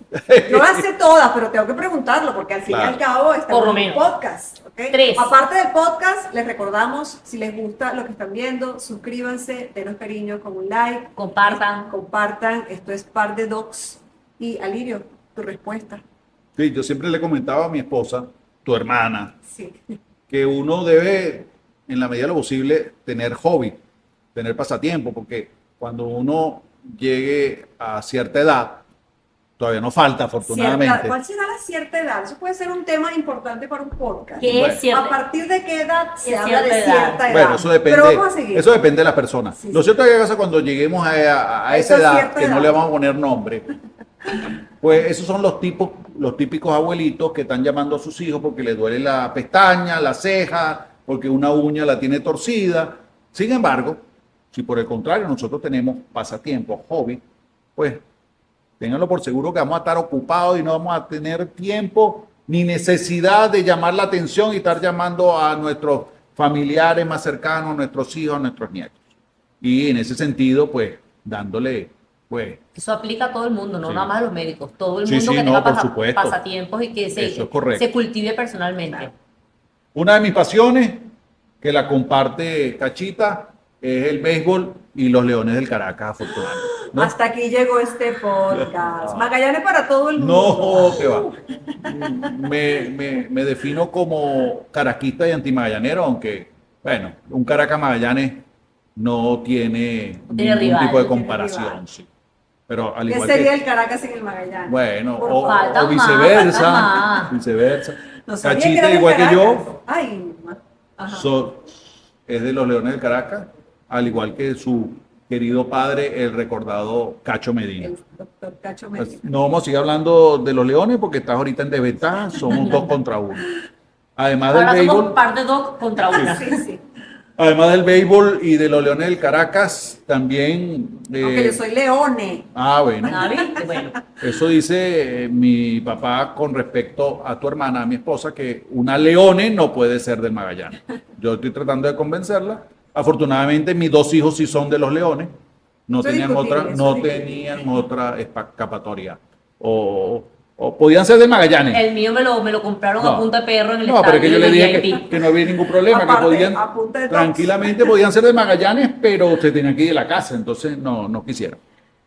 Yo las sé todas, pero tengo que preguntarlo porque al fin y al cabo estamos en un podcast. ¿Okay? 3. Aparte del podcast, les recordamos, si les gusta lo que están viendo, suscríbanse, denos cariño con un like. Compartan. Esto es Par de Docs. Y Alirio, tu respuesta. Sí, yo siempre le comentaba a mi esposa, tu hermana, sí, que uno debe, en la medida de lo posible, tener hobby, tener pasatiempo, porque cuando uno llegue a cierta edad, todavía no falta, afortunadamente. ¿Cuál será la cierta edad? Eso puede ser un tema importante para un podcast. ¿A partir de qué edad se habla de cierta edad? Bueno, eso depende. Pero vamos a seguir. Eso depende de la persona. Sí, lo cierto es que cuando lleguemos a esa edad, que no le vamos a poner nombre, pues esos son los típicos abuelitos que están llamando a sus hijos porque les duele la pestaña, la ceja, porque una uña la tiene torcida. Sin embargo, si por el contrario nosotros tenemos pasatiempos, hobby, pues ténganlo por seguro que vamos a estar ocupados y no vamos a tener tiempo ni necesidad de llamar la atención y estar llamando a nuestros familiares más cercanos, a nuestros hijos, a nuestros nietos. Y en ese sentido, pues, dándole, pues... Eso aplica a todo el mundo, no nada más a los médicos. Todo el Sí, mundo sí, que no, tenga por supuesto. pasatiempos y que se cultive personalmente. Una de mis pasiones, que la comparte Cachita, es el béisbol y los Leones del Caracas, afortunadamente, ¿no? Hasta aquí llegó este podcast. Magallanes para todo el mundo. No, que va. Me defino como caraquista y antimagallanero, aunque, bueno, un Caracas Magallanes no tiene ningún rival, tipo de comparación. Sí. Pero al ¿Qué igual sería que, el Caracas sin el Magallanes? bueno, Falta o viceversa. más. Viceversa. No sabía Cachita, que era igual de que yo, Caracas. Ay, ajá. es de los Leones del Caracas, al igual que su querido padre, el recordado Cacho Medina. El doctor Cacho Pues, Medina. no vamos a seguir hablando de los Leones porque estás ahorita en desventaja, somos 2 contra 1. Además del Ahora somos béisbol, par de dos contra una. Sí, sí. además del béisbol y de los Leones del Caracas, también... Aunque yo soy Leone. Bueno. ¿Ah, viste? Bueno, Eso dice mi papá con respecto a tu hermana, a mi esposa, que una Leone no puede ser del Magallanes. Yo estoy tratando de convencerla. Afortunadamente mis 2 hijos sí son de los Leones. No Eso es tenían discutible, otra, eso no es discutible. tenían otra escapatoria. O podían ser del Magallanes. el mío me lo compraron a punta de perro en el No, pero es que yo le estadio dije VIP. que no había ningún problema, Aparte, que podían, a punta de tranquilamente podían ser de Magallanes, pero se tenían que ir de la casa, entonces no quisieron.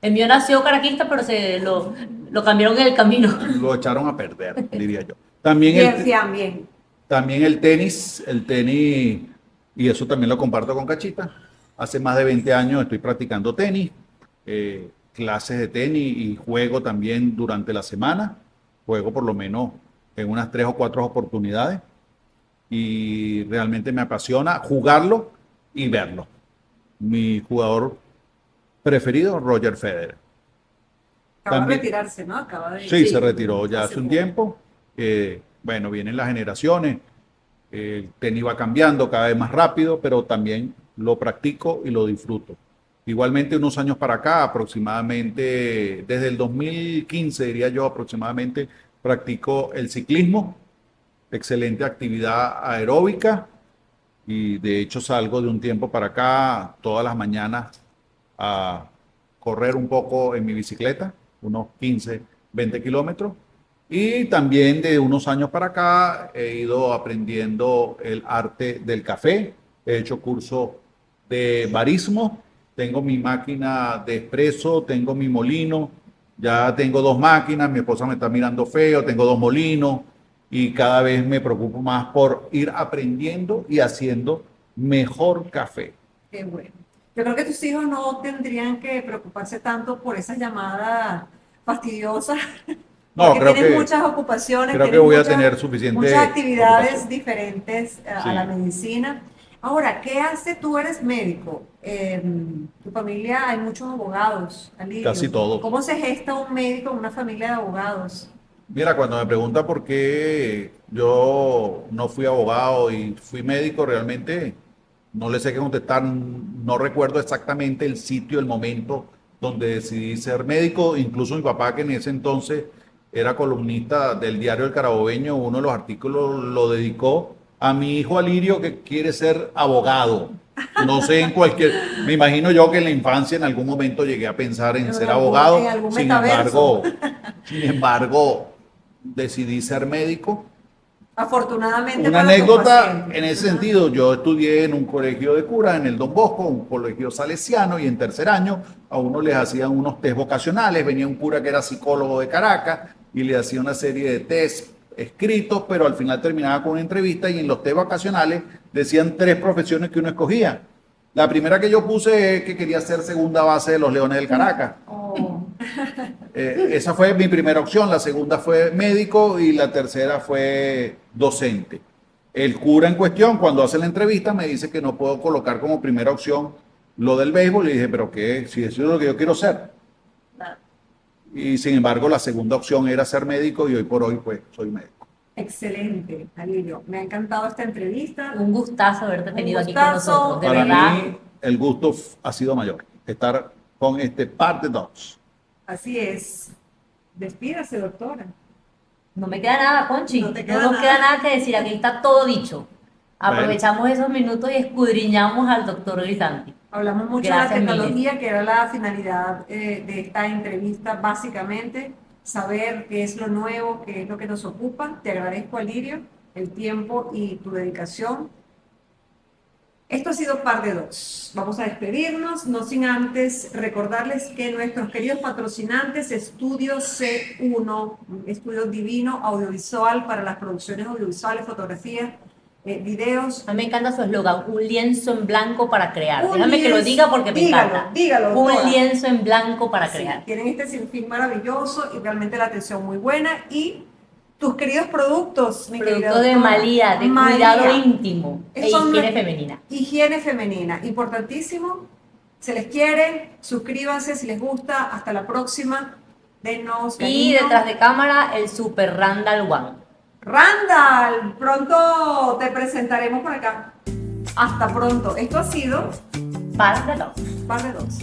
El mío nació caraquista, pero lo cambiaron en el camino. Lo echaron a perder, diría yo. También Bien, el, Fiam, bien. También el tenis, y eso también lo comparto con Cachita. Hace más de 20 años estoy practicando tenis, clases de tenis y juego también durante la semana. Juego por lo menos en unas 3 o 4 oportunidades y realmente me apasiona jugarlo y verlo. Mi jugador preferido, Roger Federer. Acaba También- de retirarse, ¿no? Acaba de... Sí, se retiró ya hace hace un poco. tiempo. Bueno, vienen las generaciones. El tenis va cambiando cada vez más rápido, pero también lo practico y lo disfruto. Igualmente, unos años para acá, aproximadamente desde el 2015, diría yo, aproximadamente, practico el ciclismo. Excelente actividad aeróbica. Y de hecho salgo de un tiempo para acá todas las mañanas a correr un poco en mi bicicleta, unos 15, 20 kilómetros. Y también de unos años para acá he ido aprendiendo el arte del café. He hecho curso de barismo. Tengo mi máquina de espresso, tengo mi molino. Ya tengo 2 máquinas, mi esposa me está mirando feo, tengo 2 molinos y cada vez me preocupo más por ir aprendiendo y haciendo mejor café. Qué bueno. Yo creo que tus hijos no tendrían que preocuparse tanto por esas llamadas fastidiosas, No, porque creo tienen que, muchas ocupaciones, creo que tienen voy a muchas, tener suficiente muchas actividades ocupación. diferentes a Sí. la medicina. Ahora, ¿qué hace? Tú eres médico. En tu familia hay muchos abogados, Alirio. Casi todos. ¿Cómo se gesta un médico en una familia de abogados? Mira, cuando me pregunta por qué yo no fui abogado y fui médico, realmente no le sé qué contestar. No recuerdo exactamente el sitio, el momento donde decidí ser médico. Incluso mi papá, que en ese entonces era columnista del diario El Carabobeño, uno de los artículos lo dedicó a mi hijo Alirio, que quiere ser abogado. No sé, me imagino yo que en la infancia en algún momento llegué a pensar en En ser algún- abogado. en algún Sin metaverso. embargo, decidí ser médico. Afortunadamente Una para tus anécdota pacientes. en ese Ajá. sentido, yo estudié en un colegio de curas en el Don Bosco, un colegio salesiano, y en tercer año a uno les hacían unos test vocacionales. Venía un cura que era psicólogo de Caracas y le hacía una serie de test escritos, pero al final terminaba con una entrevista y en los test vocacionales decían 3 profesiones que uno escogía. La primera que yo puse es que quería ser segunda base de los Leones del Caracas. Oh, Esa fue mi primera opción, la segunda fue médico y la tercera fue docente. El cura en cuestión, cuando hace la entrevista, me dice que no puedo colocar como primera opción lo del béisbol y dije, pero ¿qué? Si eso es lo que yo quiero ser. claro. Y sin embargo, la segunda opción era ser médico y hoy por hoy pues soy médico. Excelente, Alirio. Me ha encantado esta entrevista. Un gustazo haberte Un tenido aquí con gustazo. nosotros, de Para verdad. mí el gusto ha sido mayor, estar con este par de dogs. Así es. Despídase, doctora. No me queda nada, Conchi. No te queda nos nada. queda nada que decir. Aquí está todo dicho. Bueno. Aprovechamos esos minutos y escudriñamos al doctor Grisanti. Hablamos mucho Gracias, de la tecnología, que era la finalidad de esta entrevista, básicamente, saber qué es lo nuevo, qué es lo que nos ocupa. Te agradezco, Alirio, el tiempo y tu dedicación. Esto ha sido Par de Dos. Vamos a despedirnos, no sin antes recordarles que nuestros queridos patrocinantes, Estudio C1, un estudio divino audiovisual para las producciones audiovisuales, fotografías, videos. A mí me encanta su eslogan, un lienzo en blanco para crear. Un Déjame que lo lienzo- diga porque me dígalo, encanta. dígalo, doctora. Un lienzo en blanco para Sí, crear. tienen este sinfín maravilloso y realmente la atención muy buena. Y tus queridos productos, mi querida Producto de doctora. Malía, de Malía. cuidado íntimo e Esos son higiene nue- femenina. Higiene femenina, importantísimo. Se les quiere, suscríbanse si les gusta. Hasta la próxima. Denos Y cariño. detrás de cámara, el Super Randall One. Randall, pronto te presentaremos por acá. Hasta pronto. Esto ha sido Par de dos. Par de Dos.